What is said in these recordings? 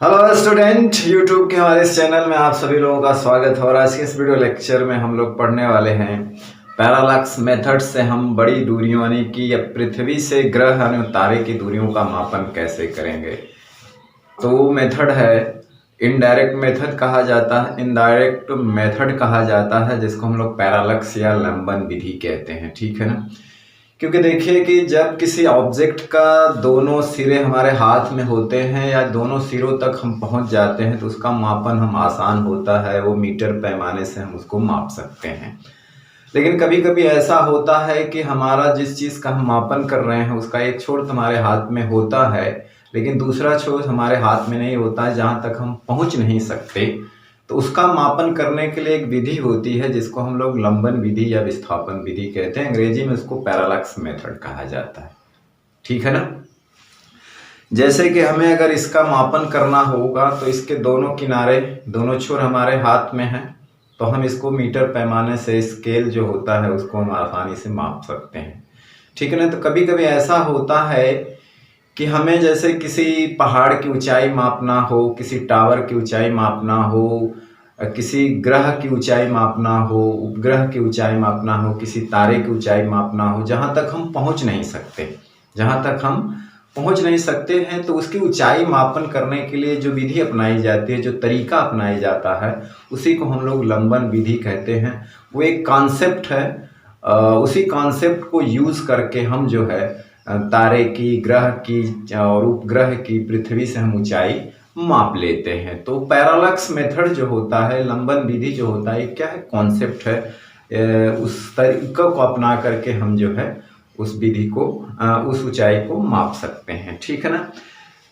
Hello student, YouTube के हमारे इस चैनल में आप सभी लोगों का स्वागत है। और आज के इस वीडियो लेक्चर में हम लोग पढ़ने वाले हैं पैरालक्स मेथड से हम बड़ी दूरियों यानी कि पृथ्वी से ग्रह यानी तारे की दूरियों का मापन कैसे करेंगे। तो वो मेथड है इनडायरेक्ट मेथड कहा जाता है, इनडायरेक्ट मेथड कहा जाता है, जिसको हम लोग पैरालक्स या लंबन विधि कहते हैं। ठीक है ना। क्योंकि देखिए कि जब किसी ऑब्जेक्ट का दोनों सिरे हमारे हाथ में होते हैं या दोनों सिरों तक हम पहुंच जाते हैं तो उसका मापन हम आसान होता है, वो मीटर पैमाने से हम उसको माप सकते हैं। लेकिन कभी कभी ऐसा होता है कि हमारा जिस चीज़ का हम मापन कर रहे हैं उसका एक छोर हमारे हाथ में होता है लेकिन दूसरा छोर हमारे हाथ में नहीं होता है, जहाँ तक हम पहुंच नहीं सकते। तो उसका मापन करने के लिए एक विधि होती है जिसको हम लोग लंबन विधि या विस्थापन विधि कहते हैं। अंग्रेजी में उसको पैरालक्स मेथड कहा जाता है। ठीक है ना। जैसे कि हमें अगर इसका मापन करना होगा तो इसके दोनों किनारे, दोनों छोर हमारे हाथ में हैं, तो हम इसको मीटर पैमाने से स्केल जो होता है उसको हम आसानी से माप सकते हैं। ठीक है ना। तो कभी कभी ऐसा होता है कि हमें जैसे किसी पहाड़ की ऊंचाई मापना हो, किसी टावर की ऊंचाई मापना हो, किसी ग्रह की ऊंचाई मापना हो, उपग्रह की ऊंचाई मापना हो, किसी तारे की ऊंचाई मापना हो, जहाँ तक हम पहुँच नहीं सकते, जहाँ तक हम पहुँच नहीं सकते हैं, तो उसकी ऊंचाई मापन करने के लिए जो विधि अपनाई जाती है, जो तरीका अपनाया जाता है, उसी को हम लोग लंबन विधि कहते हैं। वो एक कॉन्सेप्ट है। उसी कॉन्सेप्ट को यूज़ करके हम जो है तारे की, ग्रह की और उपग्रह की, पृथ्वी से हम ऊंचाई माप लेते हैं। तो पैरालक्स मेथड जो होता है, लंबन विधि जो होता है, क्या है, कॉन्सेप्ट है। उस तरीका को अपना करके हम जो है उस विधि को, उस ऊंचाई को माप सकते हैं। ठीक है ना।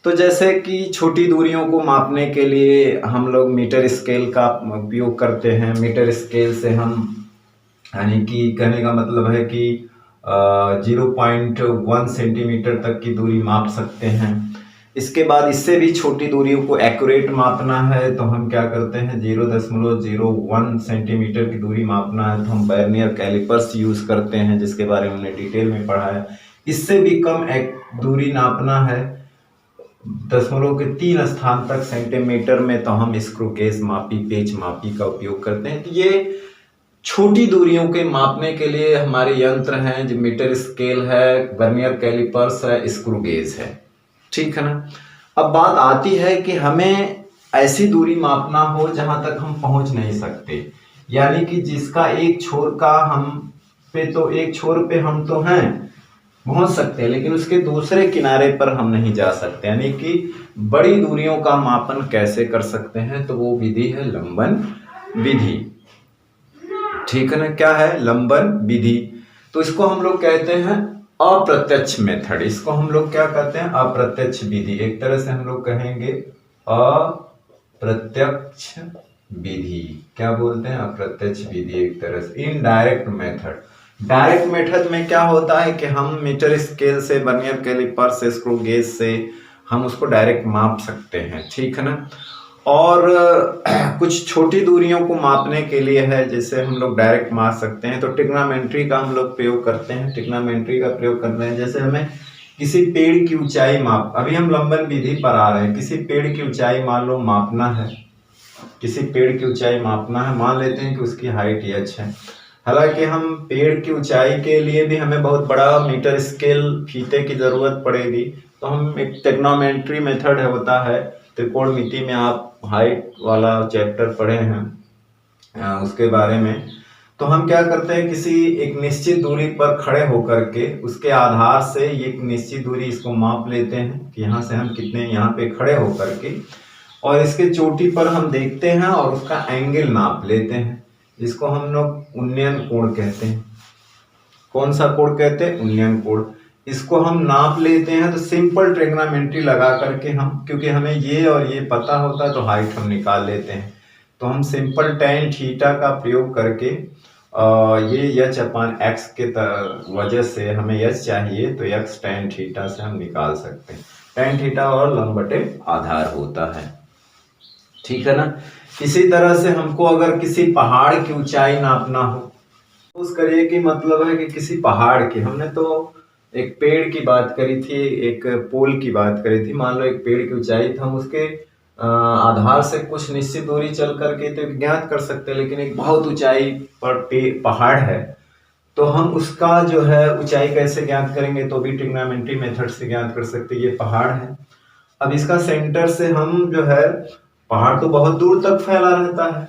तो जैसे कि छोटी दूरियों को मापने के लिए हम लोग मीटर स्केल का उपयोग करते हैं। मीटर स्केल से हम, यानी कि कहने का मतलब है कि 0.1 सेंटीमीटर तक की दूरी माप सकते हैं। इसके बाद इससे भी छोटी दूरियों को एक्यूरेट मापना है तो हम क्या करते हैं, 0.01 सेंटीमीटर की दूरी मापना है तो हम वर्नियर कैलिपर्स यूज करते हैं, जिसके बारे में हमने डिटेल में पढ़ा है। इससे भी कम एक दूरी नापना है, दशमलव के 3 स्थान तक सेंटीमीटर में, तो हम स्क्रू गेज मापी, पेच मापी का उपयोग करते हैं। तो ये छोटी दूरियों के मापने के लिए हमारे यंत्र हैं, जो मीटर स्केल है, वर्नियर कैलिपर्स है, स्क्रू गेज है। ठीक है ना। अब बात आती है कि हमें ऐसी दूरी मापना हो जहां तक हम पहुंच नहीं सकते, यानी कि जिसका एक छोर का हम पे, तो एक छोर पे हम तो हैं, पहुंच सकते हैं, लेकिन उसके दूसरे किनारे पर हम नहीं जा सकते, यानी कि बड़ी दूरियों का मापन कैसे कर सकते हैं। तो वो विधि है लंबन विधि। ठीक है ना। क्या है, लंबन विधि। तो इसको हम लोग कहते हैं अप्रत्यक्ष मेथड। इसको हम लोग क्या कहते हैं, अप्रत्यक्ष विधि। एक तरह से हम लोग कहेंगे अप्रत्यक्ष विधि। क्या बोलते हैं, अप्रत्यक्ष विधि। एक तरह से इनडायरेक्ट मेथड। डायरेक्ट मेथड में क्या होता है कि हम मीटर स्केल से, वर्नियर कैलिपर से, स्क्रू गेज से हम उसको डायरेक्ट माप सकते हैं। ठीक है ना। और कुछ छोटी दूरियों को मापने के लिए है, जैसे हम लोग डायरेक्ट माप सकते हैं, तो ट्रिग्नोमेट्री का हम लोग प्रयोग करते हैं। ट्रिग्नोमेट्री का प्रयोग करते हैं, जैसे हमें किसी पेड़ की ऊंचाई माप, अभी हम लंबन विधि पर आ रहे हैं, किसी पेड़ की ऊंचाई मान लो मापना है, किसी पेड़ की ऊंचाई मापना है, मान लेते हैं कि उसकी हाइट h है। हालांकि हम पेड़ की ऊंचाई के लिए भी हमें बहुत बड़ा मीटर स्केल फीते की जरूरत पड़ेगी, तो हम एक ट्रिग्नोमेट्री मेथड है, होता है त्रिकोणमिति में, आप हाइट वाला चैप्टर पढ़े हैं उसके बारे में। तो हम क्या करते हैं, किसी एक निश्चित दूरी पर खड़े होकर के उसके आधार से एक निश्चित दूरी इसको माप लेते हैं कि यहाँ से हम कितने, यहाँ पे खड़े होकर के, और इसके चोटी पर हम देखते हैं और उसका एंगल नाप लेते हैं, जिसको हम लोग उन्नयन कोण कहते हैं। कौन सा कोण कहते हैं, उन्नयन कोण। इसको हम नाप लेते हैं, तो सिंपल ट्रिग्नोमेट्री लगा करके हम, क्योंकि हमें ये और ये पता होता है तो हाइट हम निकाल लेते हैं। तो हम सिंपल tan थीटा का प्रयोग करके ये h/x के वजह से हमें h चाहिए, तो x tan थीटा से हम निकाल सकते हैं। tan थीटा और लंब बटे आधार होता है। ठीक है ना। इसी तरह से हमको अगर किसी पहाड़ की ऊंचाई नापना हो, उस करिए कि मतलब है कि किसी पहाड़ की, हमने तो एक पेड़ की बात करी थी, एक पोल की बात करी थी, मान लो एक पेड़ की ऊंचाई, तो हम उसके आधार से कुछ निश्चित दूरी चल करके तो ज्ञात कर सकते हैं, लेकिन एक बहुत ऊंचाई पर पहाड़ है तो हम उसका जो है ऊंचाई कैसे ज्ञात करेंगे, तो भी ट्रिग्नोमेट्री मेथड से ज्ञात कर सकते हैं। ये पहाड़ है, अब इसका सेंटर से हम जो है, पहाड़ तो बहुत दूर तक फैला रहता है,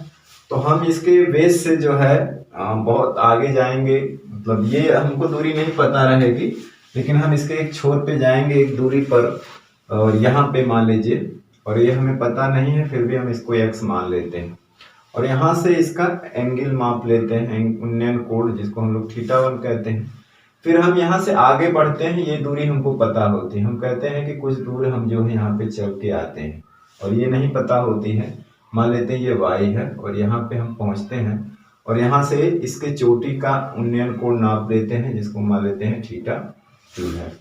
तो हम इसके बेस से जो है बहुत आगे जाएंगे, मतलब ये हमको दूरी नहीं पता रहेगी, लेकिन हम इसके एक छोर पे जाएंगे एक दूरी पर, और यहाँ पे मान लीजिए, और ये हमें पता नहीं है फिर भी हम इसको x मान लेते हैं, और यहाँ से इसका एंगल माप लेते हैं, उन्नयन कोण जिसको हम लोग θ1 कहते हैं। फिर हम यहाँ से आगे बढ़ते हैं, ये दूरी हमको पता होती है, हम कहते हैं कि कुछ दूर हम जो है यहाँ पे चल के आते हैं, और ये नहीं पता होती है, मान लेते हैं ये y है, और यहाँ पे हम पहुँचते हैं, और यहाँ से इसके चोटी का उन्नयन कोण नाप लेते हैं, जिसको मान लेते हैं θ2 है।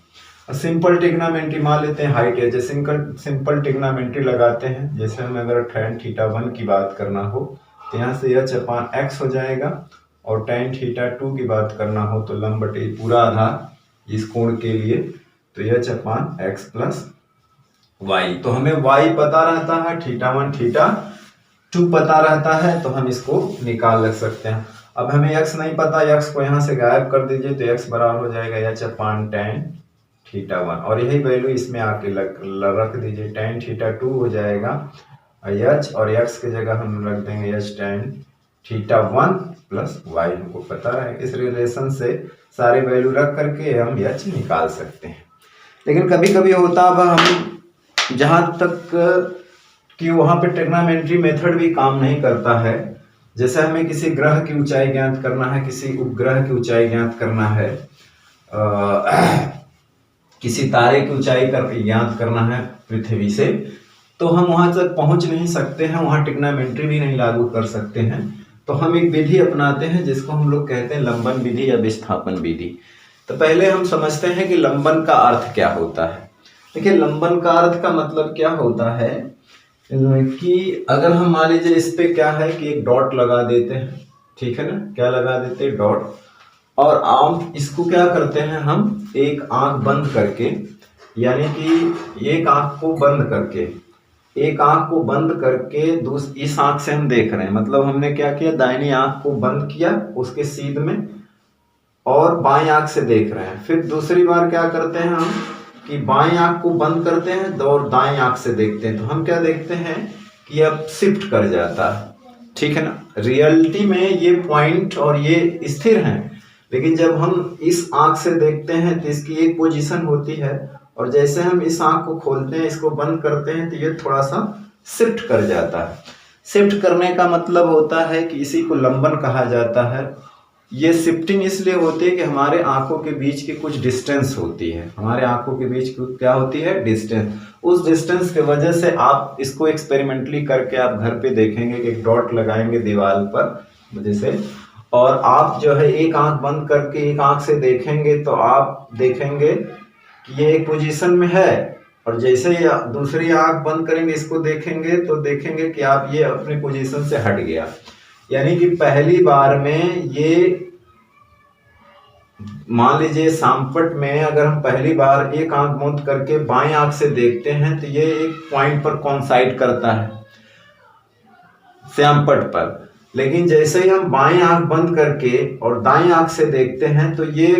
सिंपल ट्रिग्नोमेट्री मान लेते हैं, हाइट है, जैसे सिंपल ट्रिग्नोमेट्री लगाते हैं, जैसे हमें अगर tan θ1 की बात करना हो तो यहाँ से h/x हो जाएगा, और tan θ2 की बात करना हो तो लंब बटे पूरा आधार इस कोण के लिए तो h/x प्लस y। तो हमें y पता रहता है, θ1 θ2 पता रहता है, तो हम इसको निकाल लग सकते हैं। अब हमें x नहीं पता, x को यहाँ से गायब कर दीजिए तो x बराबर हो जाएगा h/tan θ1, और यही वैल्यू इसमें आके रख दीजिए, tan θ2 हो जाएगा h, और x की जगह हम रख देंगे h tan θ1 प्लस y। हमको पता है इस रिलेशन से सारे वैल्यू रख करके हम h निकाल सकते हैं। लेकिन कभी कभी होता, अब हम जहाँ तक कि वहाँ पे ट्रिग्नोमेट्री मेथड भी काम नहीं करता है, जैसे हमें किसी ग्रह की ऊंचाई ज्ञात करना है, किसी उपग्रह की ऊंचाई ज्ञात करना है, किसी तारे की ऊंचाई ज्ञात करना है पृथ्वी से, तो हम वहां तक पहुंच नहीं सकते हैं, वहां ट्रिग्नोमेट्री भी नहीं लागू कर सकते हैं, तो हम एक विधि अपनाते हैं जिसको हम लोग कहते हैं लंबन विधि या विस्थापन विधि। तो पहले हम समझते हैं कि लंबन का अर्थ क्या होता है। देखिए, लंबन का अर्थ का मतलब क्या होता है कि अगर हम मान लीजिए इस पे क्या है कि एक डॉट लगा देते हैं, ठीक है ना, क्या लगा देते हैं, डॉट, और आप इसको क्या करते हैं, हम एक आंख बंद करके, यानी कि एक आंख को बंद करके, एक आंख को बंद करके इस आंख से हम देख रहे हैं, मतलब हमने क्या किया, दाहिनी आंख को बंद किया उसके सीध में, और बाईं आंख से देख रहे हैं। फिर दूसरी बार क्या करते हैं हम कि बाईं आंख को बंद करते हैं और दाईं आंख से देखते हैं, तो हम क्या देखते हैं कि अब शिफ्ट कर जाता है, ठीक है ना। रियलिटी में ये पॉइंट और ये स्थिर हैं, लेकिन जब हम इस आंख से देखते हैं तो इसकी एक पोजीशन होती है, और जैसे हम इस आंख को खोलते हैं, इसको बंद करते हैं, तो ये थोड़ा सा शिफ्ट कर जाता है। शिफ्ट करने का मतलब होता है कि इसी को लंबन कहा जाता है। ये शिफ्टिंग इसलिए होती है कि हमारे आंखों के बीच की कुछ डिस्टेंस होती है, हमारे आंखों के बीच की क्या होती है, डिस्टेंस। उस डिस्टेंस के वजह से आप इसको एक्सपेरिमेंटली करके आप घर पे देखेंगे कि एक डॉट लगाएंगे दीवार पर जैसे, और आप जो है एक आंख बंद करके एक आंख से देखेंगे, तो आप देखेंगे कि ये एक पोजीशन में है, और जैसे ही दूसरी आंख बंद करेंगे इसको देखेंगे, तो देखेंगे कि आप ये अपनी पोजीशन से हट गया। यानी कि पहली बार में ये, मान लीजिए सांपट में अगर हम पहली बार एक आंख बंद करके बाएं आंख से देखते हैं, तो ये एक पॉइंट पर कॉन्साइड करता है श्यामपट पर, लेकिन जैसे ही हम बाएं आंख बंद करके और दाएं आंख से देखते हैं, तो ये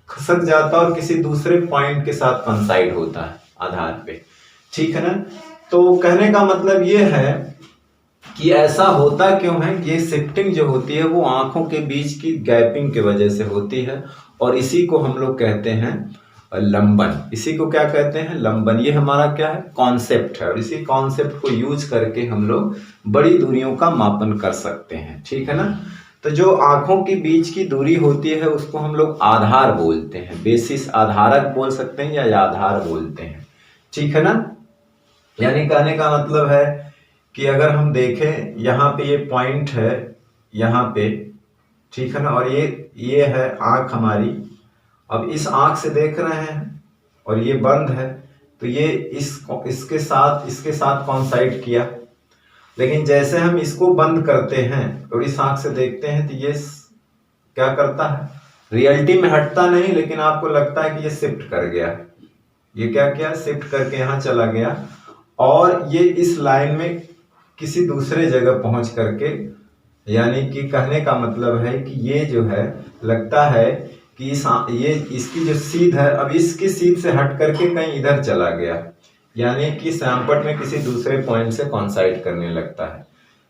खसक जाता है और किसी दूसरे पॉइंट के साथ कॉन्साइड होता है आधार पे, ठीक है ना। तो कहने का मतलब ये है कि ऐसा होता क्यों है, ये शिफ्टिंग जो होती है वो आंखों के बीच की गैपिंग की वजह से होती है, और इसी को हम लोग कहते हैं लंबन। इसी को क्या कहते हैं, लंबन। ये हमारा क्या है, कॉन्सेप्ट है, और इसी कॉन्सेप्ट को यूज करके हम लोग बड़ी दूरियों का मापन कर सकते हैं, ठीक है ना। तो जो आंखों के बीच की दूरी होती है उसको हम लोग आधार बोलते हैं, बेसिस आधारक बोल सकते हैं या आधार बोलते हैं, ठीक है ना। यानी कहने का मतलब है कि अगर हम देखें यहाँ पे ये पॉइंट है यहाँ पे, ठीक है ना, और ये है आंख हमारी। अब इस आंख से देख रहे हैं और ये बंद है, तो ये इसके साथ कॉन्साइड किया, लेकिन जैसे हम इसको बंद करते हैं और इस आंख से देखते हैं, तो ये क्या करता है, रियलिटी में हटता नहीं, लेकिन आपको लगता है कि ये शिफ्ट कर गया। ये क्या किया, शिफ्ट करके यहाँ चला गया, और ये इस लाइन में किसी दूसरे जगह पहुंच करके, यानी कि कहने का मतलब है कि ये जो है लगता है कि ये इसकी जो सीध है अब इसकी सीध से हट करके कहीं इधर चला गया, यानी कि सैमपट में किसी दूसरे पॉइंट से कॉन्साइड करने लगता है।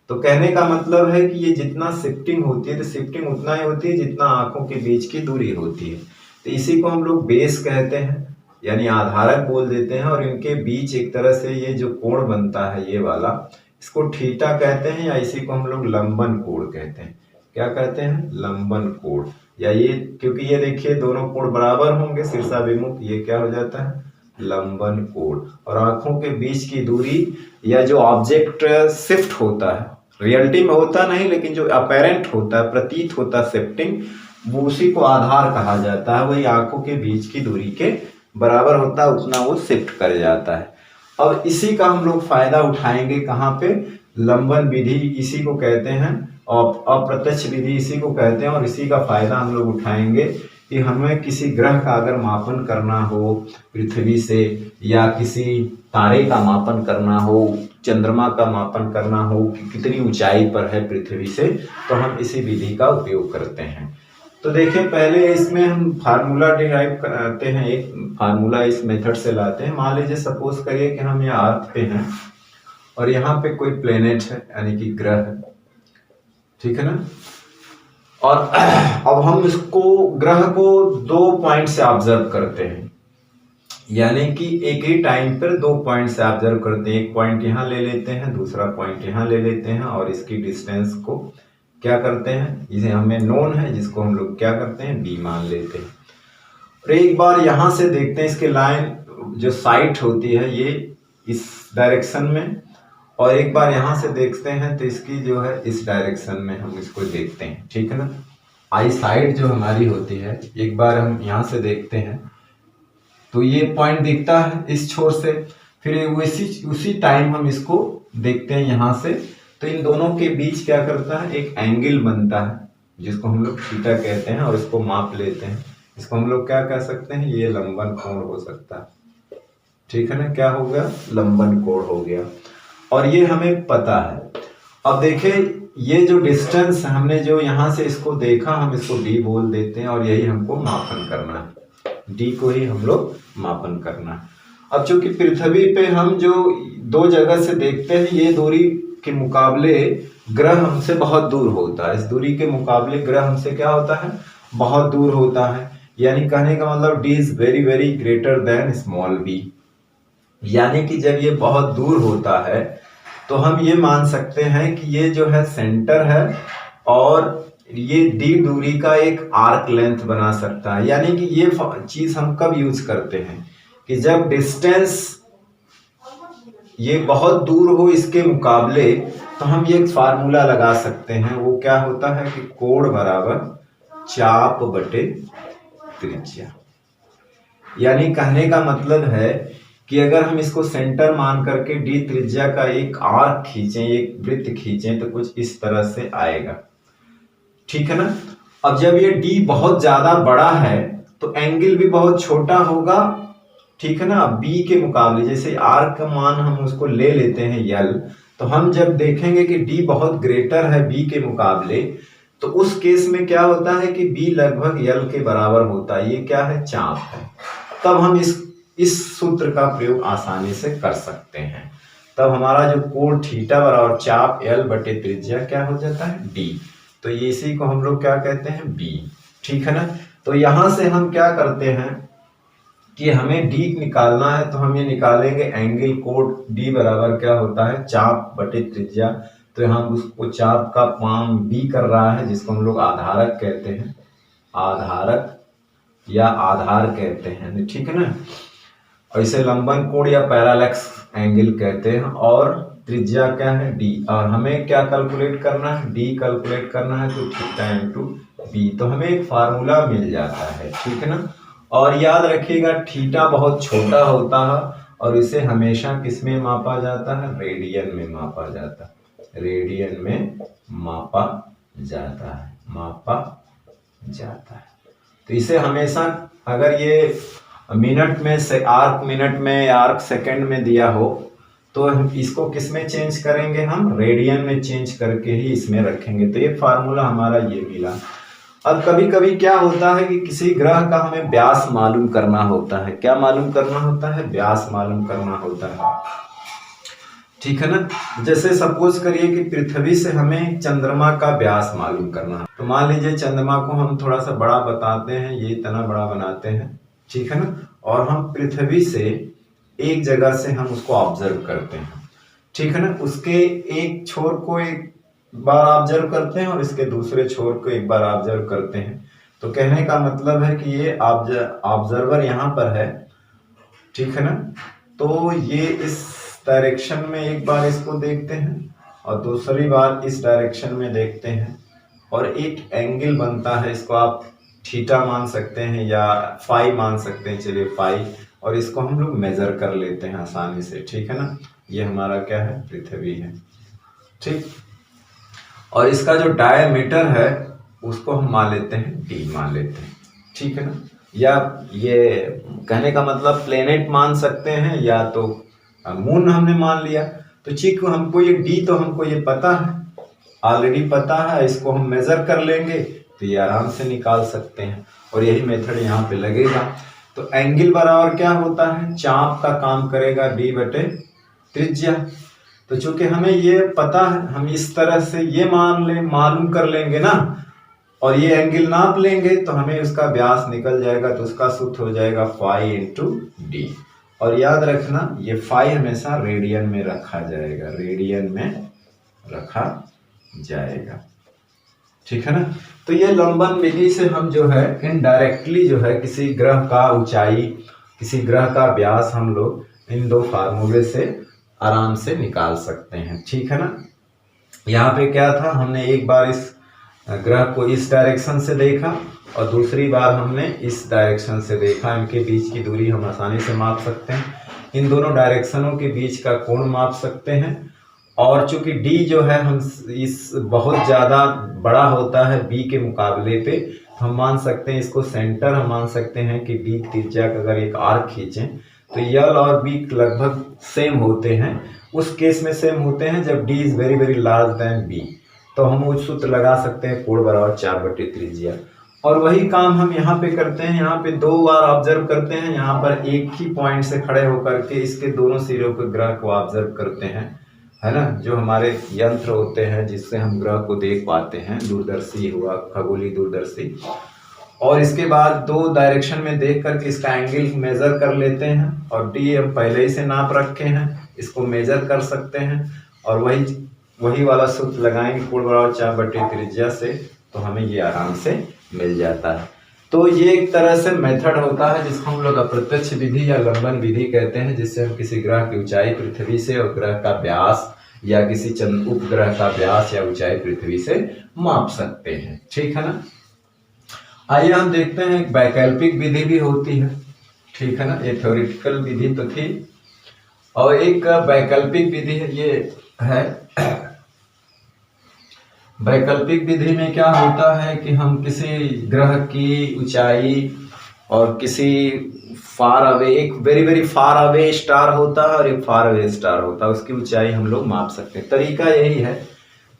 तो कहने का मतलब है कि ये जितना शिफ्टिंग होती है तो शिफ्टिंग उतना ही होती है जितना आंखों के बीच की दूरी होती है। तो इसी को हम लोग बेस कहते हैं, यानी आधारक बोल देते हैं। और इनके बीच एक तरह से ये जो कोण बनता है ये वाला, इसको थीटा कहते हैं, या इसी को हम लोग लंबन कोण कहते हैं। क्या कहते हैं? लंबन कोण। या ये, क्योंकि ये देखिए दोनों कोण बराबर होंगे शीर्षाभिमुख, ये क्या हो जाता है? लंबन कोण। और आंखों के बीच की दूरी या जो ऑब्जेक्ट शिफ्ट होता है, रियलिटी में होता नहीं लेकिन जो अपेरेंट होता है, प्रतीत होता है शिफ्टिंग, वो उसी को आधार कहा जाता है। वही आंखों के बीच की दूरी के बराबर होता है, उतना वो शिफ्ट कर जाता है। अब इसी का हम लोग फायदा उठाएंगे कहाँ पे? लंबन विधि इसी को कहते हैं, और अप्रत्यक्ष विधि इसी को कहते हैं। और इसी का फायदा हम लोग उठाएंगे कि हमें किसी ग्रह का अगर मापन करना हो पृथ्वी से, या किसी तारे का मापन करना हो, चंद्रमा का मापन करना हो कि कितनी ऊंचाई पर है पृथ्वी से, तो हम इसी विधि का उपयोग करते हैं। तो देखिए पहले इसमें हम फार्मूला डिराइव करते हैं, एक फार्मूला इस मेथड से लाते हैं। मान लीजिए सपोज करिए कि हम यहाँ अर्थ पे हैं और यहाँ पे कोई प्लेनेट है, यानी कि ग्रह है, ठीक है ना। और अब हम इसको ग्रह को 2 पॉइंट से ऑब्जर्व करते हैं, यानी कि एक ही टाइम पर 2 पॉइंट से ऑब्जर्व करते हैं। एक पॉइंट यहाँ ले लेते हैं, दूसरा पॉइंट यहाँ ले लेते हैं, और इसकी डिस्टेंस को क्या करते हैं, जिसे हमें नोन है, जिसको हम लोग क्या करते हैं? बी मान लेते हैं। और एक बार यहाँ से देखते हैं, इसके लाइन जो साइट होती है ये इस डायरेक्शन में, और एक बार यहाँ से देखते हैं तो इसकी जो है इस डायरेक्शन में हम इसको देखते हैं, ठीक है ना। आई साइड जो हमारी होती है, एक बार हम यहाँ से देखते हैं तो ये पॉइंट दिखता है इस छोर से, फिर उसी टाइम हम इसको देखते हैं यहाँ से, तो इन दोनों के बीच क्या करता है? एक एंगल बनता है जिसको हम लोग थीटा कहते हैं, और इसको माप लेते हैं। इसको हम लोग क्या कह सकते हैं? ये लंबन कोण हो सकता है, ठीक है ना। क्या हो गया? लंबन कोण हो गया, और ये हमें पता है। अब देखें ये जो डिस्टेंस हमने जो यहाँ से इसको देखा, हम इसको डी बोल देते हैं, और यही हमको मापन करना है, डी को ही हम लोग मापन करना है। अब चूंकि पृथ्वी पे हम जो 2 जगह से देखते हैं, ये दूरी के मुकाबले ग्रह हमसे बहुत दूर होता है। इस दूरी के मुकाबले ग्रह हमसे क्या होता है? बहुत दूर होता है। यानी कहने का मतलब d is very very greater than small b, यानी कि जब ये बहुत दूर होता है तो हम ये मान सकते हैं कि ये जो है सेंटर है, और ये डी दूरी का एक आर्क लेंथ बना सकता है। यानी कि ये चीज हम कब यूज करते हैं? कि जब डिस्टेंस ये बहुत दूर हो इसके मुकाबले, तो हम ये एक फार्मूला लगा सकते हैं। वो क्या होता है कि कोण बराबर चाप बटे त्रिज्या। यानी कहने का मतलब है कि अगर हम इसको सेंटर मान करके डी त्रिज्या का एक आर्क खींचें, एक वृत्त खींचें, तो कुछ इस तरह से आएगा, ठीक है ना। अब जब ये डी बहुत ज्यादा बड़ा है तो एंगल भी बहुत छोटा होगा, ठीक है ना, बी के मुकाबले। जैसे आर्क का मान हम उसको ले लेते हैं यल, तो हम जब देखेंगे कि डी बहुत ग्रेटर है बी के मुकाबले, तो उस केस में क्या होता है कि बी लगभग यल के बराबर होता है। ये क्या है? चाप है। तब हम इस सूत्र का प्रयोग आसानी से कर सकते हैं। तब हमारा जो कोण थीटा बराबर चाप एल बटे त्रिज्या क्या हो जाता है? डी। तो ये इसी को हम लोग क्या कहते हैं? बी, ठीक है ना। तो यहां से हम क्या करते हैं कि हमें डी निकालना है, तो हम ये निकालेंगे एंगल कोण डी बराबर क्या होता है? चाप बटे त्रिज्या। तो यहाँ उसको चाप का मान बी कर रहा है, जिसको हम लोग आधारक कहते हैं, आधारक या आधार कहते हैं, ठीक है ना। और इसे लंबन कोण या पैरालैक्स एंगल कहते हैं, और त्रिज्या क्या है? डी। और हमें क्या कैलकुलेट करना है? डी कैलकुलेट करना है, तो थीटा इंटू बी। तो हमें एक फार्मूला मिल जाता है, ठीक है ना। और याद रखिएगा थीटा बहुत छोटा होता है, और इसे हमेशा किस में मापा जाता है? रेडियन में मापा जाता है, रेडियन में मापा जाता है, मापा जाता है। तो इसे हमेशा, अगर ये मिनट में से आर्क मिनट में या आर्क सेकंड में दिया हो, तो इसको किस में चेंज करेंगे, हम रेडियन में चेंज करके ही इसमें रखेंगे। तो ये फार्मूला हमारा ये मिला। अब कभी कभी क्या होता है कि किसी ग्रह का हमें व्यास मालूम करना होता है। क्या मालूम करना होता है? व्यास मालूम करना होता है, ठीक है ना। जैसे सपोज करिए कि पृथ्वी से हमें चंद्रमा का व्यास मालूम करना है। तो मान लीजिए चंद्रमा को हम थोड़ा सा बड़ा बताते हैं, ये इतना बड़ा बनाते हैं, ठीक है ना। और हम पृथ्वी से एक जगह से हम उसको ऑब्जर्व करते हैं, ठीक है ना। उसके एक छोर को एक बार ऑब्जर्व करते हैं और इसके दूसरे छोर को एक बार ऑब्जर्व करते हैं। तो कहने का मतलब है कि ये ऑब्जर्वर यहाँ पर है, ठीक है ना। तो ये इस डायरेक्शन में एक बार इसको देखते हैं और दूसरी बार इस डायरेक्शन में देखते हैं और एक एंगल बनता है। इसको आप थीटा मान सकते हैं या फाई मान सकते हैं, चलिए फाई, और इसको हम लोग मेजर कर लेते हैं आसानी से, ठीक है ना। ये हमारा क्या है? पृथ्वी है, ठीक। और इसका जो डायमीटर है उसको हम मान लेते हैं d मान लेते हैं, ठीक है ना। या ये कहने का मतलब प्लेनेट मान सकते हैं या तो मून हमने मान लिया। तो ठीक, हमको ये d तो हमको ये पता है, ऑलरेडी पता है। इसको हम मेजर कर लेंगे तो ये आराम से निकाल सकते हैं और यही मेथड यहाँ पे लगेगा। तो एंगल बराबर क्या होता है? चाप का काम करेगा d बटे त्रिज्या। तो चूंकि हमें ये पता है, हम इस तरह से ये मालूम कर लेंगे ना, और ये एंगल नाप लेंगे तो हमें उसका व्यास निकल जाएगा। तो उसका सूत्र हो जाएगा फाई इंटू डी। और याद रखना ये फाई हमेशा रेडियन में रखा जाएगा, रेडियन में रखा जाएगा, ठीक है ना। तो ये लंबन विधि से हम जो है इनडायरेक्टली जो है किसी ग्रह का ऊंचाई, किसी ग्रह का व्यास हम लोग इन दो फार्मूले से आराम से निकाल सकते हैं, ठीक है ना। यहाँ पे क्या था, हमने एक बार इस ग्रह को इस डायरेक्शन से देखा और दूसरी बार हमने इस डायरेक्शन से देखा। इनके बीच की दूरी हम आसानी से माप सकते हैं, इन दोनों डायरेक्शनों के बीच का कोण माप सकते हैं। और चूंकि d जो है हम इस बहुत ज़्यादा बड़ा होता है b के मुकाबले पे, हम मान सकते हैं इसको सेंटर, हम मान सकते हैं कि d त्रिज्या का अगर एक आर्क खींचें तो l और b लगभग सेम होते हैं। उस केस में सेम होते हैं जब d is very very large than b। तो हम उस सूत्र लगा सकते हैं कोण बराबर 4 बटे त्रिज्या। और वही काम हम यहाँ पे करते हैं, यहाँ पे दो बार ऑब्जर्व करते हैं। यहाँ पर एक ही पॉइंट से खड़े होकर के इसके दोनों सिरों के ग्रह को ऑब्जर्व करते हैं, है ना। जो हमारे यंत्र होते हैं जिससे हम ग्रह को देख पाते हैं, दूरदर्शी हुआ, खगोलीय दूरदर्शी। और इसके बाद दो डायरेक्शन में देख करके इसका एंगल मेजर कर लेते हैं और डी हम पहले ही से नाप रखे हैं, इसको मेजर कर सकते हैं। और वही वाला सूत्र लगाएंगे कोण बराबर 4 बटे त्रिज्या से, तो हमें ये आराम से मिल जाता है। तो ये एक तरह से मेथड होता है जिसको हम लोग अप्रत्यक्ष विधि या लंबन विधि कहते हैं, जिससे हम किसी ग्रह की ऊंचाई पृथ्वी से और ग्रह का व्यास या किसी उपग्रह का व्यास या ऊंचाई पृथ्वी से माप सकते हैं, ठीक है ना। आइए हम देखते हैं एक वैकल्पिक विधि भी होती है, ठीक है ना। ये थ्योरेटिकल विधि तो थी और एक वैकल्पिक विधि है, ये है वैकल्पिक विधि में क्या होता है कि हम किसी ग्रह की ऊंचाई और किसी फार अवे, एक very very far away star होता है और एक फार अवे स्टार होता है, उसकी ऊंचाई हम लोग माप सकते हैं। तरीका यही है।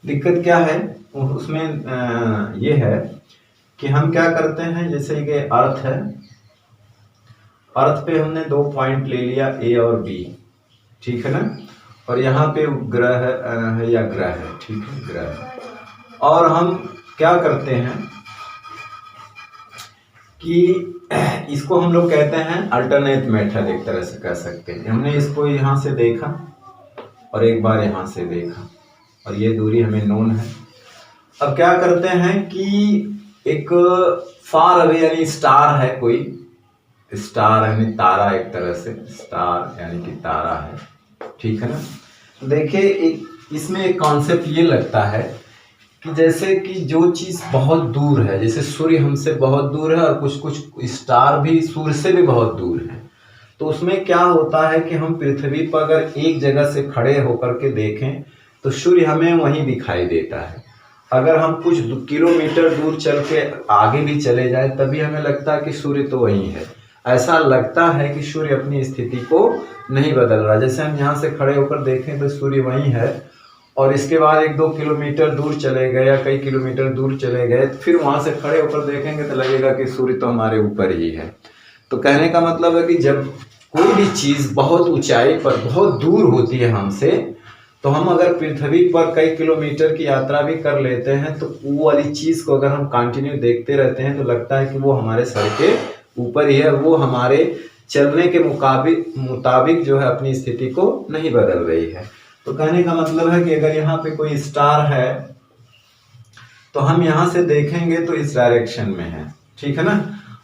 दिक्कत क्या है उसमें, ये है कि हम क्या करते हैं, जैसे कि अर्थ है, अर्थ पे हमने दो पॉइंट ले लिया ए और बी, ठीक है ना। और यहाँ पे ग्रह है या ग्रह है, ठीक है, ग्रह है। और हम क्या करते हैं कि इसको हम लोग कहते हैं अल्टरनेट मेथड, एक तरह से कह सकते हैं। हमने इसको यहाँ से देखा और एक बार यहाँ से देखा और ये दूरी हमें नोन है। अब क्या करते हैं कि एक फार अवे यानी स्टार है, कोई स्टार यानी तारा, एक तरह से स्टार यानी कि तारा है, ठीक है ना। देखिए एक इसमें एक कॉन्सेप्ट ये लगता है कि जैसे कि जो चीज़ बहुत दूर है, जैसे सूर्य हमसे बहुत दूर है और कुछ कुछ स्टार भी सूर्य से भी बहुत दूर है, तो उसमें क्या होता है कि हम पृथ्वी पर अगर एक जगह से खड़े होकर के देखें तो सूर्य हमें वहीं दिखाई देता है। अगर हम कुछ किलोमीटर दूर चल के आगे भी चले जाए तभी हमें लगता है कि सूर्य तो वहीं है। ऐसा लगता है कि सूर्य अपनी स्थिति को नहीं बदल रहा। जैसे हम यहाँ से खड़े होकर देखें तो सूर्य वहीं है, और इसके बाद 1-2 किलोमीटर दूर चले गए या कई किलोमीटर दूर चले गए, फिर वहां से खड़े होकर देखेंगे तो लगेगा कि सूर्य तो हमारे ऊपर ही है। तो कहने का मतलब है कि जब कोई भी चीज बहुत ऊंचाई पर बहुत दूर होती है हमसे, तो हम अगर पृथ्वी पर कई किलोमीटर की यात्रा भी कर लेते हैं तो वो वाली चीज को अगर हम कंटिन्यू देखते रहते हैं तो लगता है कि वो हमारे सर के ऊपर ही है, वो हमारे चलने के मुताबिक जो है अपनी स्थिति को नहीं बदल रही है। तो कहने का मतलब है कि अगर यहाँ पे कोई स्टार है तो हम यहाँ से देखेंगे तो इस डायरेक्शन में है, ठीक है ना।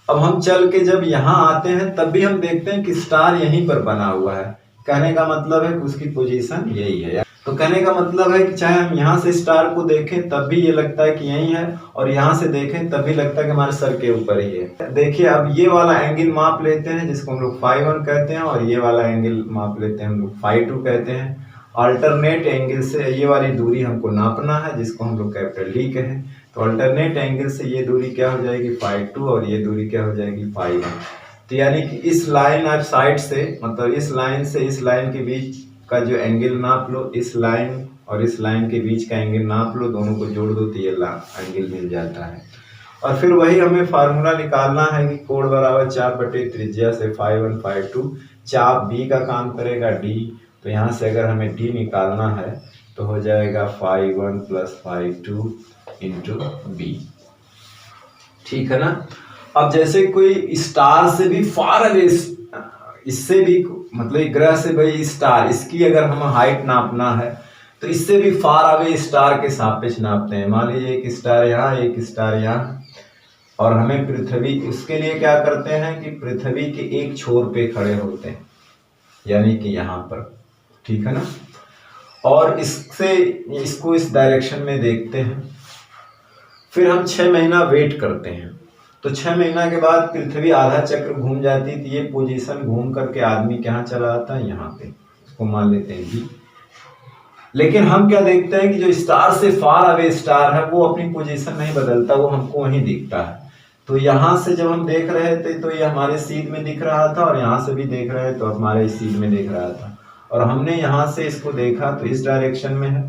अब हम चल के जब यहाँ आते हैं तब भी हम देखते हैं कि स्टार यहीं पर बना हुआ है। कहने का मतलब है कि उसकी पोजीशन यही है। तो कहने का मतलब है कि चाहे हम यहाँ से स्टार को देखें तब भी ये लगता है कि यही है, और यहाँ से देखें तब भी लगता है कि हमारे सर के ऊपर ही है। देखिए अब ये वाला एंगल माप लेते हैं जिसको हम लोग φ1 कहते हैं, और ये वाला एंगल माप लेते हैं हम लोग φ2 कहते हैं। अल्टरनेट एंगल से ये वाली दूरी हमको नापना है जिसको हम लोग कैपिटल डी कहें। तो अल्टरनेट एंगल से ये दूरी क्या हो जाएगी φ2, और ये दूरी क्या हो जाएगी φ1। तो यानी कि इस लाइन और साइड से, मतलब इस लाइन से इस लाइन के बीच का जो एंगल नाप लो, इस लाइन और इस लाइन के बीच का एंगल नाप लो, दोनों को जोड़ दो तो ये एंगल मिल जाता है। और फिर वही हमें फार्मूला निकालना है कि कोण बराबर 4 त्रिज्या से φ1 φ2, चाप b का काम करेगा d। तो यहाँ से अगर हमें d निकालना है तो हो जाएगा φ1 + φ2 इंटू b, ठीक है ना। अब जैसे कोई स्टार से भी फार अवे, इससे भी मतलब ग्रह से भाई स्टार, इसकी अगर हम हाइट नापना है तो इससे भी फार अवे स्टार के सापेक्ष नापते हैं। मान लीजिए एक स्टार यहाँ, एक स्टार यहाँ, और हमें पृथ्वी, इसके लिए क्या करते हैं कि पृथ्वी के एक छोर पे खड़े होते हैं, यानी कि यहाँ पर, ठीक है ना। और इसको इस डायरेक्शन में देखते हैं। फिर हम 6 महीना वेट करते हैं, तो 6 महीना के बाद पृथ्वी आधा चक्र घूम जाती है, तो ये पोजीशन घूम करके आदमी कहाँ चला आता है, यहाँ पे, इसको मान लेते हैं बी। लेकिन हम क्या देखते हैं कि जो स्टार से फार अवे स्टार है वो अपनी पोजीशन नहीं बदलता, वो हमको वहीं दिखता है। तो यहाँ से जब हम देख रहे थे तो ये हमारे सीध में दिख रहा था, और यहाँ से भी देख रहे हैं तो हमारे सीध में दिख रहा था, और हमने यहाँ से इसको देखा तो इस डायरेक्शन में है।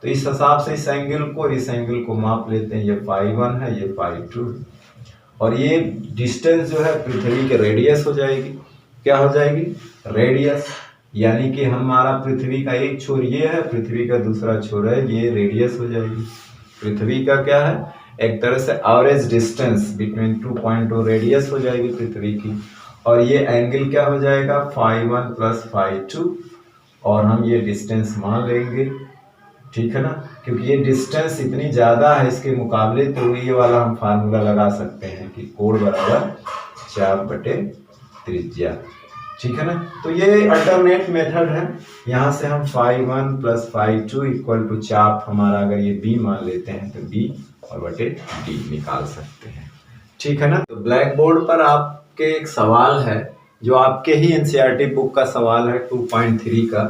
तो इस हिसाब से इस एंगल को और इस एंगल को माप लेते हैं। ये φ1 है, ये φ2, और ये डिस्टेंस जो है पृथ्वी के रेडियस हो जाएगी। क्या हो जाएगी, रेडियस, यानी कि हमारा पृथ्वी का एक छोर ये है, पृथ्वी का दूसरा छोर है, ये रेडियस हो जाएगी। पृथ्वी का क्या है, एक तरह से average distance between 2 point radius हो जाएगी पृथ्वी की। और ये एंगल क्या हो जाएगा, φ1 + φ2, और हम ये डिस्टेंस मान लेंगे, ठीक है ना। क्योंकि ये डिस्टेंस इतनी ज़्यादा है इसके मुकाबले, तो ये वाला हम फार्मूला लगा सकते हैं कि कोण बराबर 4 त्रिज्या, ठीक है ना। तो ये अल्टरनेट मेथड है। यहाँ से हम φ1 + φ2 = चाप, हमारा अगर ये b मान लेते हैं तो b और बटे d निकाल सकते हैं, ठीक है ना। तो ब्लैक बोर्ड पर आपके एक सवाल है जो आपके ही एनसीईआरटी बुक का सवाल है 2.3 का,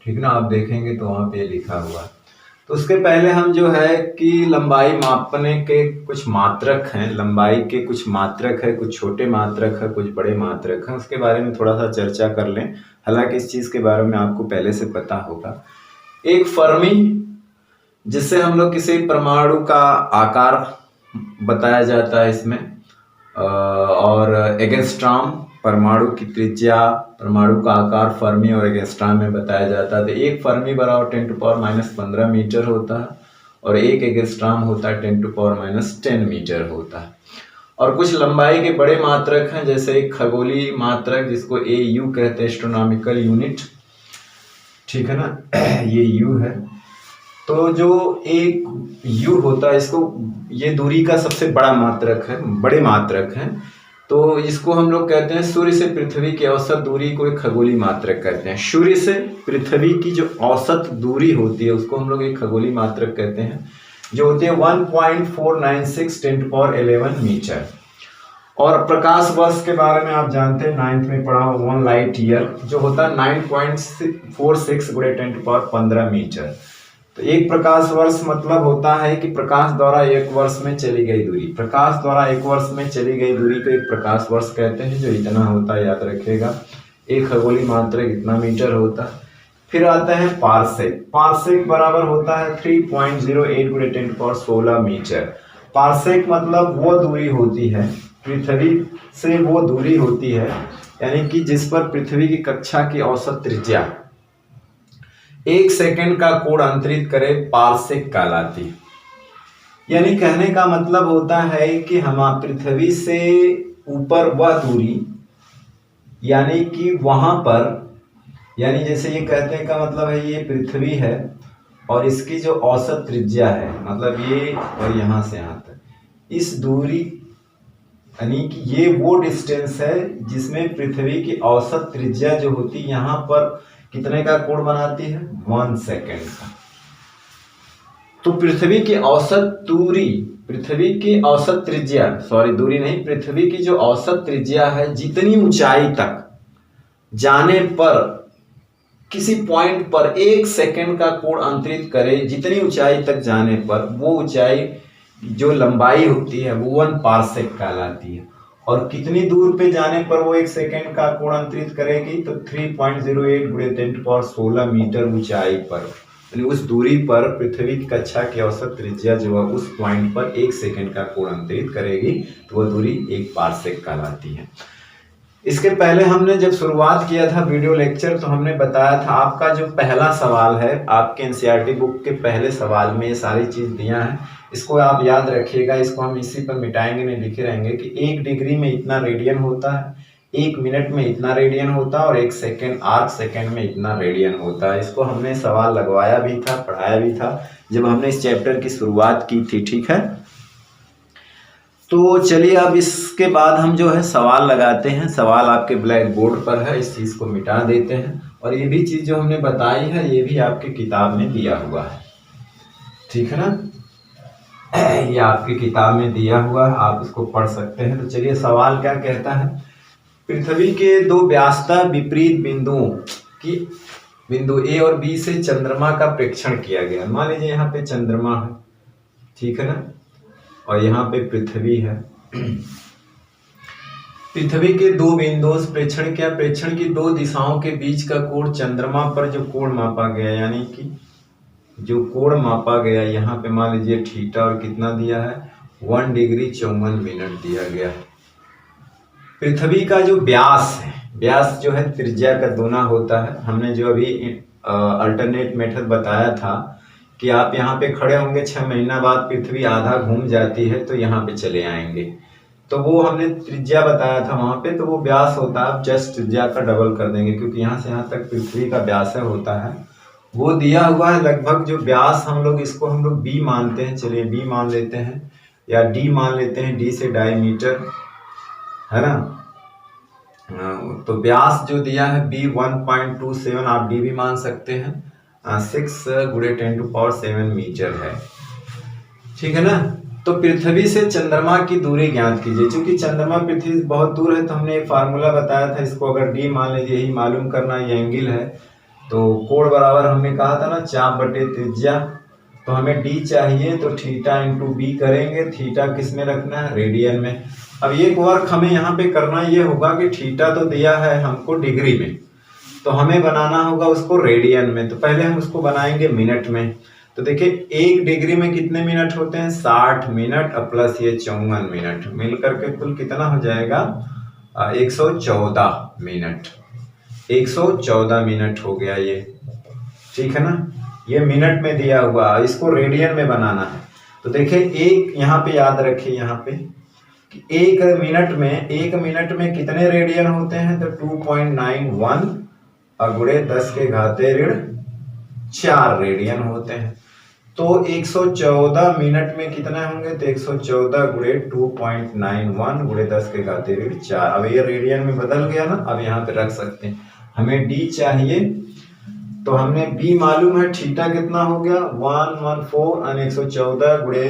ठीक ना। आप देखेंगे तो वहाँ पे लिखा हुआ। तो उसके पहले हम जो है कि लंबाई मापने के कुछ मात्रक हैं, लंबाई के कुछ मात्रक है, कुछ छोटे मात्रक है, कुछ बड़े मात्रक हैं, उसके बारे में थोड़ा सा चर्चा कर लें। हालांकि इस चीज़ के बारे में आपको पहले से पता होगा। एक फर्मी, जिससे हम लोग किसी परमाणु का आकार बताया जाता है इसमें, और एंगस्ट्रॉम, परमाणु की त्रिज्या, परमाणु का आकार फर्मी और एंगस्ट्रॉम में बताया जाता है। तो एक फर्मी बराबर 10⁻⁻15 मीटर होता है, और एक एंगस्ट्रॉम होता है 10⁻10 मीटर होता है। और कुछ लंबाई के बड़े मात्रक हैं, जैसे एक खगोलीय मात्रक जिसको AU कहते हैं, एस्ट्रोनॉमिकल यूनिट, ठीक है ना, ये U है। तो जो एक U होता है, इसको, ये दूरी का सबसे बड़ा मात्रक है, बड़े मात्रक है। तो इसको हम लोग कहते हैं सूर्य से पृथ्वी की औसत दूरी को एक खगोलीय मात्रक कहते हैं। सूर्य से पृथ्वी की जो औसत दूरी होती है उसको हम लोग एक खगोलीय मात्रक कहते हैं, जो होती है 1.496 10⁻11 मीटर। और प्रकाश वर्ष के बारे में आप जानते हैं, 9th में पढ़ा हो, 1 लाइट ईयर जो होता है 9.46 × 10⁻15 मीटर। तो तो एक प्रकाश वर्ष मतलब होता है कि प्रकाश द्वारा एक वर्ष में चली गई दूरी। प्रकाश द्वारा एक वर्ष में चली गई दूरी को एक प्रकाश वर्ष कहते हैं, जो इतना होता है, याद रखिएगा। एक खगोलीय मात्रक इतना मीटर होता है। फिर आता है पारसेक। पारसेक बराबर होता है 3.08 × 10⁻16 मीटर। पारसेक मतलब वो दूरी होती है पृथ्वी से, वो दूरी होती है यानी कि जिस पर पृथ्वी की कक्षा की औसत त्रिज्या 1 सेकंड का कोण अंतरित करे, पारसेक कहलाती है। यानी कहने का मतलब होता है कि हम पृथ्वी से ऊपर वह दूरी, यानी कि वहां पर, यानी जैसे ये कहते हैं का मतलब है ये पृथ्वी है और इसकी जो औसत त्रिज्या है, मतलब ये और यहाँ से यहाँ तक, इस दूरी यानी कि ये वो डिस्टेंस है जिसमें पृथ्वी की औसत त्रिज्या जो होती है यहाँ पर कितने का कोण बनाती है, 1 सेकेंड का। तो पृथ्वी की औसत दूरी, पृथ्वी की औसत त्रिज्या, सॉरी दूरी नहीं, पृथ्वी की जो औसत त्रिज्या है, जितनी ऊंचाई तक जाने पर किसी पॉइंट पर 1 सेकेंड का कोण अंतरित करे, जितनी ऊंचाई तक जाने पर वो ऊंचाई जो लंबाई होती है वो 1 पारसेक कहलाती है। और कितनी दूर पे जाने पर वो 1 सेकेंड का कोण अंतरित करेगी, तो 3.08 × 10⁻16 मीटर ऊंचाई पर, यानी उस दूरी पर पृथ्वी की कक्षा की औसत त्रिज्या जो है उस पॉइंट पर 1 सेकेंड का कोण अंतरित करेगी, तो वह दूरी 1 पारसेक कहलाती है। इसके पहले हमने जब शुरुआत किया था वीडियो लेक्चर, तो हमने बताया था आपका जो पहला सवाल है, आपके एनसीईआरटी बुक के पहले सवाल में ये सारी चीज दिया है, इसको आप याद रखिएगा। इसको हम इसी पर मिटाएंगे नहीं, लिखे रहेंगे कि 1 डिग्री में इतना रेडियन होता है, 1 मिनट में इतना रेडियन होता है और 1 सेकेंड, आर्क सेकेंड में इतना रेडियन होता है। इसको हमने सवाल लगवाया भी था, पढ़ाया भी था जब हमने इस चैप्टर की शुरुआत की थी, ठीक है। तो चलिए अब इसके बाद हम जो है सवाल लगाते हैं। सवाल आपके ब्लैक बोर्ड पर है, इस चीज़ को मिटा देते हैं। और ये भी चीज़ जो हमने बताई है ये भी आपकी किताब में दिया हुआ है, ठीक है ना, ये आपकी किताब में दिया हुआ है, आप इसको पढ़ सकते हैं। तो चलिए सवाल क्या कहता है, पृथ्वी के 2 व्यासता विपरीत बिंदुओं की, बिंदु ए और बी से चंद्रमा का प्रेक्षण किया गया। मान लीजिए यहाँ पे चंद्रमा है, ठीक है ना, और यहाँ पे पृथ्वी है। पृथ्वी के 2 बिंदुओं से प्रेक्षण किया, प्रेक्षण की 2 दिशाओं के बीच का कोण, चंद्रमा पर जो कोण मापा गया, यानी कि जो कोण मापा गया यहाँ पे मान लीजिए थीटा, और कितना दिया है, 1 डिग्री 54 मिनट दिया गया है। पृथ्वी का जो व्यास है, व्यास जो है त्रिज्या का दूना होता है। हमने जो अभी अल्टरनेट मेथड बताया था कि आप यहाँ पे खड़े होंगे, 6 महीना बाद पृथ्वी आधा घूम जाती है तो यहाँ पे चले आएंगे, तो वो हमने त्रिज्या बताया था वहां पे, तो वो व्यास होता है। आप जस्ट त्रिज्या का डबल कर देंगे क्योंकि यहाँ से यहाँ तक पृथ्वी का व्यास होता है, वो दिया हुआ है लगभग। जो व्यास हम लोग इसको हम लोग बी मानते हैं, चलिए बी मान लेते हैं या डी मान लेते हैं, डी से डायमीटर है ना। तो व्यास जो दिया है बी 1.27, आप डी भी मान सकते हैं, 6 × 10⁻7 मीटर है, ठीक है ना। तो पृथ्वी से चंद्रमा की दूरी ज्ञात कीजिए। चूंकि चंद्रमा पृथ्वी से बहुत दूर है तो हमने एक फार्मूला बताया था, इसको अगर डी मान लीजिए, यही मालूम करना, ये एंगल है, तो कोण बराबर हमने कहा था ना चाप बटे त्रिज्या, तो हमें डी चाहिए तो थीटा इंटू बी करेंगे। थीटा किस में रखना है, रेडियन में। अब एक वर्क हमें यहाँ पे करना ये होगा कि थीटा तो दिया है हमको डिग्री में, तो हमें बनाना होगा उसको रेडियन में। तो पहले हम उसको बनाएंगे मिनट में। तो देखिए 1 डिग्री में कितने मिनट होते हैं, 60 मिनट, प्लस ये 54 मिनट, मिलकर के कुल कितना हो जाएगा, 114 मिनट। 114 मिनट हो गया ये, ठीक है ना। ये मिनट में दिया हुआ, इसको रेडियन में बनाना है। तो देखिए एक यहाँ पे याद रखिए, यहाँ पे कि 1 मिनट में कितने रेडियन होते हैं, तो 2.91 गुणे 10⁻⁴ रेडियन होते हैं। तो 114 मिनट में कितने होंगे, तो 114 गुणे 2.91 गुणे 10⁻⁴। अब ये रेडियन में बदल गया ना, अब यहाँ पे रख सकते हैं। हमें डी चाहिए तो हमने बी मालूम है, थीटा कितना हो गया 114 और 114 गुणे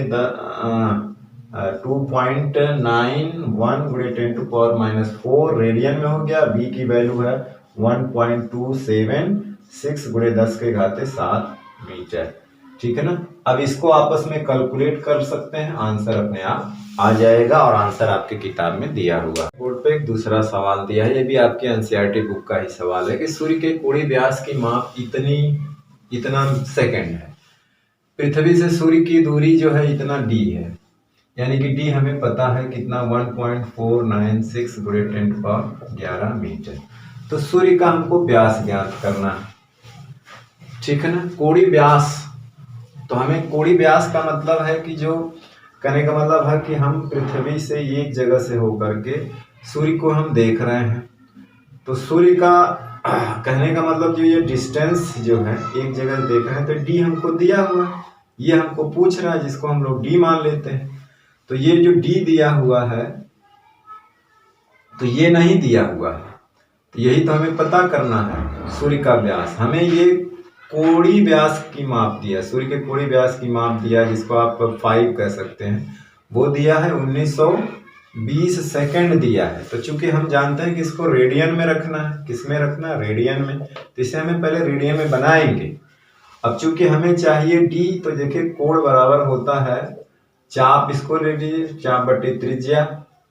2.91 गुणे 10⁻⁴ रेडियन में हो गया। बी की वैल्यू है 1.276 गुणे 10⁻⁷ मीटर, ठीक है ना। अब इसको आपस में कैलकुलेट कर सकते हैं, आंसर अपने आप आ जाएगा और आंसर आपके किताब में दिया हुआ। बोर्ड पे एक दूसरा सवाल दिया है, ये भी आपके एनसीईआरटी बुक का ही सवाल है कि सूर्य के कोणीय व्यास की माप इतना सेकंड है। पृथ्वी से सूर्य की दूरी जो है इतना d है, यानी कि d हमें पता है कितना 1.496 गुणे 10⁻11 मीटर। तो सूर्य का हमको व्यास ज्ञात करना है, ठीक है ना। कोणीय व्यास, तो हमें कोणीय व्यास का मतलब है कि जो कहने का मतलब है कि हम पृथ्वी से एक जगह से होकर के सूर्य को हम देख रहे हैं, तो सूर्य का कहने का मतलब जो ये डिस्टेंस जो है एक जगह से देख रहे हैं, तो डी हमको दिया हुआ है, ये हमको पूछ रहा है जिसको हम लोग डी मान लेते हैं। तो ये जो डी दिया हुआ है तो ये नहीं दिया हुआ है, तो यही तो हमें पता करना है सूर्य का व्यास। हमें ये कोणीय व्यास की माप दिया, सूर्य के कोणीय व्यास की माप दिया जिसको आप 5 कह सकते हैं, वो दिया है 1920 सेकंड दिया है। तो चूंकि हम जानते हैं कि इसको रेडियन में रखना है, किस में रखना है, रेडियन में, तो इसे हमें पहले रेडियन में बनाएंगे। अब चूंकि हमें चाहिए डी, तो देखिए कोण बराबर होता है चाप, इसको ले लीजिए चाप बटे त्रिज्या,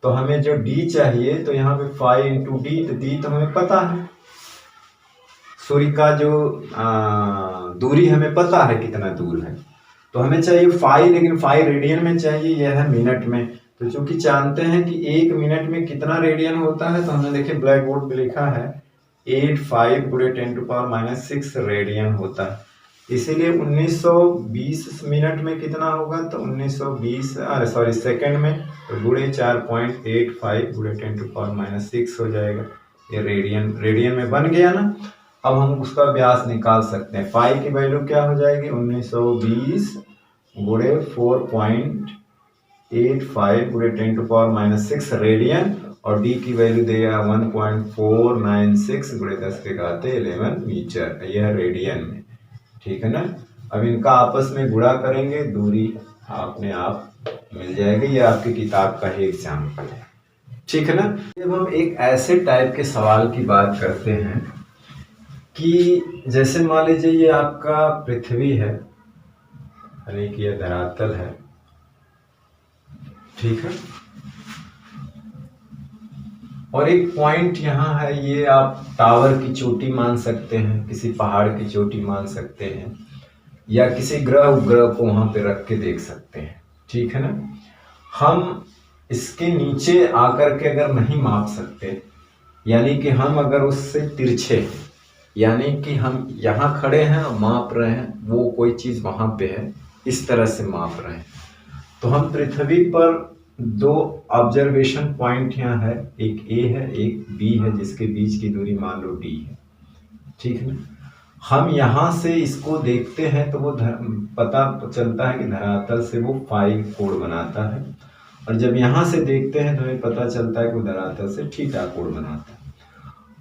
तो हमें जो डी चाहिए तो यहाँ पे 5 इंटू डी, तो डी तो हमें पता है, सूर्य का जो दूरी हमें पता है कितना दूर है, तो हमें चाहिए 5, लेकिन 5 रेडियन में चाहिए, यह है मिनट में। तो चूंकि जानते हैं कि 1 मिनट में कितना रेडियन होता है, तो हमने देखिए ब्लैक बोर्ड पे लिखा है 85 गुणे 10⁻6 रेडियन होता है, इसीलिए 1920 मिनट में कितना होगा, तो 1920 सेकंड में, तो गुणे 4.85 गुणे 10⁻6 हो जाएगा, ये रेडियन में बन गया ना। अब हम उसका व्यास निकाल सकते हैं, फाई की वैल्यू क्या हो जाएगी 1920 गुणे 4.85 गुणे 10⁻6 रेडियन, और डी की वैल्यू देगा 1.496 गुणे 10⁻11 मीटर, यह रेडियन में, ठीक है ना। अब इनका आपस में गुणा करेंगे, दूरी अपने आप मिल जाएगी, ये आपकी किताब का ही एग्जाम्पल है, ठीक है ना। जब हम एक ऐसे टाइप के सवाल की बात करते हैं कि जैसे मान लीजिए ये आपका पृथ्वी है, यानी कि यह धरातल है, ठीक है, और एक पॉइंट यहाँ है, ये आप टावर की चोटी मान सकते हैं, किसी पहाड़ की चोटी मान सकते हैं, या किसी ग्रह उपग्रह को वहां पे रख के देख सकते हैं, ठीक है ना। हम इसके नीचे आकर के अगर नहीं माप सकते, यानी कि हम अगर उससे तिरछे, यानी कि हम यहाँ खड़े हैं और माप रहे हैं, वो कोई चीज वहां पे है, इस तरह से माप रहे हैं, तो हम पृथ्वी पर 2 ऑब्जर्वेशन पॉइंट यहाँ है, एक ए है एक बी है, जिसके बीच की दूरी मान लो डी है, ठीक है ना। हम यहाँ से इसको देखते हैं तो वो पता चलता है कि धरातल से वो 5 कोण बनाता है, और जब यहाँ से देखते हैं तो हमें पता चलता है कि वो धरातल से थीटा कोण बनाता है,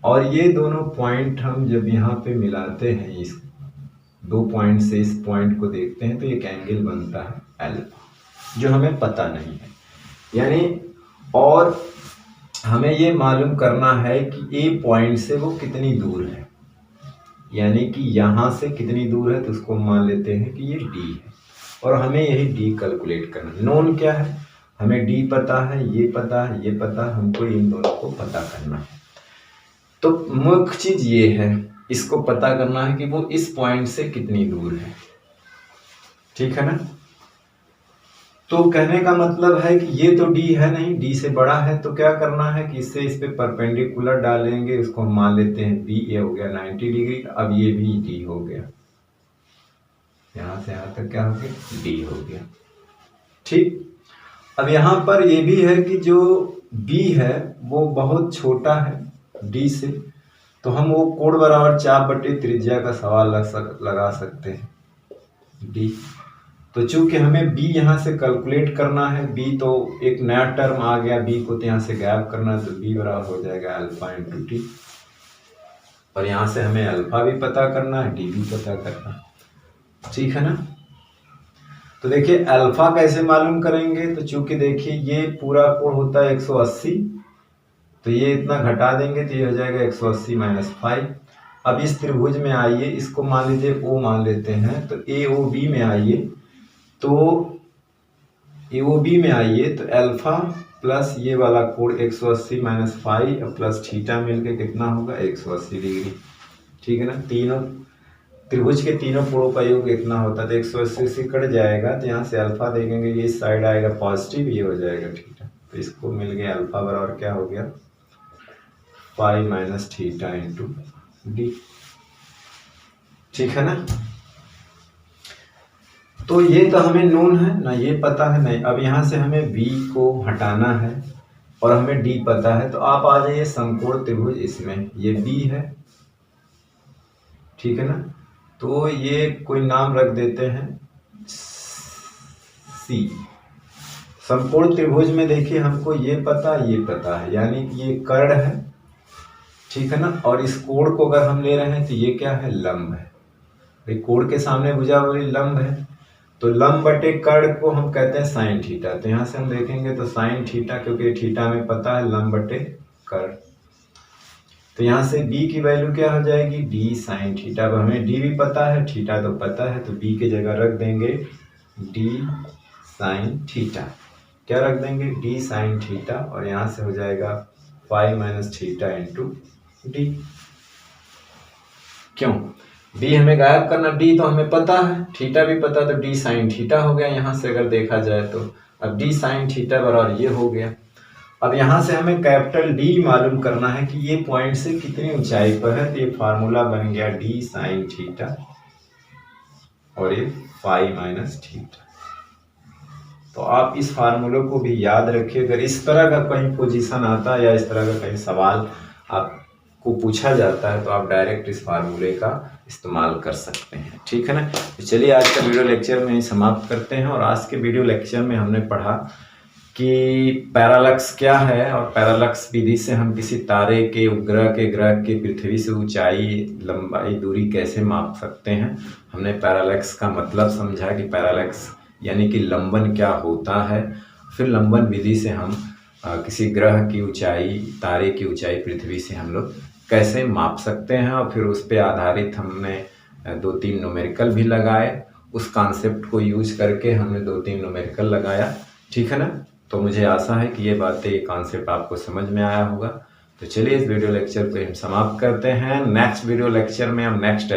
और ये दोनों पॉइंट हम जब यहाँ पे मिलाते हैं, इस 2 पॉइंट से इस पॉइंट को देखते हैं, तो एक एंगल बनता है अल्फा, जो हमें पता नहीं है, यानी, और हमें ये मालूम करना है कि ए पॉइंट से वो कितनी दूर है, यानी कि यहाँ से कितनी दूर है, तो उसको मान लेते हैं कि ये डी है, और हमें यही डी कैलकुलेट करना है। नोन क्या है, हमें डी पता है, ये पता है, ये पता है, हमको इन दोनों को पता करना है। तो मुख्य चीज ये है, इसको पता करना है कि वो इस पॉइंट से कितनी दूर है, ठीक है ना। तो कहने का मतलब है कि ये तो डी है नहीं, डी से बड़ा है, तो क्या करना है कि इससे इस पे परपेंडिकुलर डालेंगे, उसको हम मान लेते हैं बी, ये हो गया 90 डिग्री, अब ये भी डी हो गया, यहां से यहां तक क्या हो गया, डी हो गया, ठीक। अब यहाँ पर ये भी है कि जो बी है वो बहुत छोटा है डी से, तो हम वो कोण बराबर चाप बटे त्रिज्या का सवाल लगा सकते हैं डी। तो चूंकि हमें बी यहाँ से कैलकुलेट करना है, बी तो एक नया टर्म आ गया, बी को तो यहाँ से गायब करना है, तो बी बराबर हो जाएगा अल्फा इंटू टी, और यहाँ से हमें अल्फा भी पता करना है, डी भी पता करना है, ठीक है ना। तो देखिए अल्फा कैसे मालूम करेंगे, तो चूंकि देखिए ये पूरा कोण होता है 180, तो ये इतना घटा देंगे तो ये हो जाएगा 180 - 5, अब इस त्रिभुज में आइए, इसको मान लीजिए O मान लेते हैं, तो AOB में आइए, तो AOB में आइए तो अल्फा प्लस ये वाला कोण 180 माइनस फाइव प्लस थीटा मिलके कितना होगा 180 डिग्री। ठीक है ना, तीनों त्रिभुज के तीनों कोणों का योग इतना होता है, तो 180 से कट जाएगा, तो यहाँ से अल्फा देखेंगे, ये इस साइड आएगा पॉजिटिव, ये हो जाएगा थीटा, तो इसको मिल गया अल्फा बराबर क्या हो गया 5 माइनस थीटा इंटू डी। ठीक है ना, तो ये तो हमें नोन है ना, ये पता है नहीं। अब यहाँ से हमें बी को हटाना है और हमें डी पता है, तो आप आ जाइए समकोण त्रिभुज, इसमें ये बी है। ठीक है ना, तो ये कोई नाम रख देते हैं सी। समकोण त्रिभुज में देखिए हमको ये पता है, यानी कि ये कर्ण है। ठीक है ना, और इस कोण को अगर हम ले रहे हैं तो ये क्या है लंब है, भाई कोण के सामने भुजावली लंब है, तो लंब बटे कर्ण को हम कहते हैं साइन थीटा। तो यहाँ से हम देखेंगे तो साइन थीटा, क्योंकि थीटा में पता है लंब बटे कर्ण, तो यहाँ से b की वैल्यू क्या हो जाएगी d साइन थीटा। अब हमें d भी पता है, थीटा तो पता है, तो b की जगह रख देंगे d साइन थीटा। क्या रख देंगे d साइन थीटा, और यहाँ से हो जाएगा 5 माइनस थीटा इंटू डी। क्यों, b हमें गायब करना, d तो हमें पता है, थीटा भी पता, तो d साइन थीटा हो गया यहाँ से अगर देखा जाए तो। अब d साइन थीटा बराबर ये हो गया। अब यहाँ से हमें कैपिटल D मालूम करना है कि ये पॉइंट से कितनी ऊंचाई पर है, तो ये फार्मूला बन गया d साइन थीटा और ये 5 माइनस थीटा। तो आप इस फार्मूले को भी याद रखिए, अगर इस तरह का कहीं पोजीशन आता है या इस तरह का कहीं सवाल आपको पूछा जाता है तो आप डायरेक्ट इस फार्मूले का इस्तेमाल कर सकते हैं। ठीक है ना, तो चलिए आज का वीडियो लेक्चर में ही समाप्त करते हैं। और आज के वीडियो लेक्चर में हमने पढ़ा कि पैरालक्स क्या है, और पैरालक्स विधि से हम किसी तारे के, उपग्रह के, ग्रह के पृथ्वी से ऊंचाई, लंबाई, दूरी कैसे माप सकते हैं। हमने पैरालक्स का मतलब समझा कि पैरालक्स यानी कि लंबन क्या होता है। फिर लंबन विधि से हम किसी ग्रह की ऊंचाई, तारे की ऊंचाई पृथ्वी से हम लोग कैसे माप सकते हैं, और फिर उस पर आधारित हमने 2-3 न्यूमेरिकल भी लगाए। उस कॉन्सेप्ट को यूज करके हमने 2-3 न्यूमेरिकल लगाया। ठीक है ना, तो मुझे आशा है कि ये बातें, ये कॉन्सेप्ट आपको समझ में आया होगा। तो चलिए इस वीडियो लेक्चर को हम समाप्त करते हैं। नेक्स्ट वीडियो लेक्चर में हम नेक्स्ट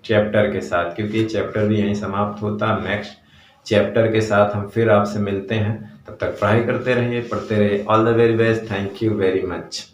चैप्टर के साथ, क्योंकि ये चैप्टर भी यहीं समाप्त होता है, नेक्स्ट चैप्टर के साथ हम फिर आपसे मिलते हैं। तब तक पढ़ाई करते रहिए, पढ़ते रहिए। All the very best, thank you very much.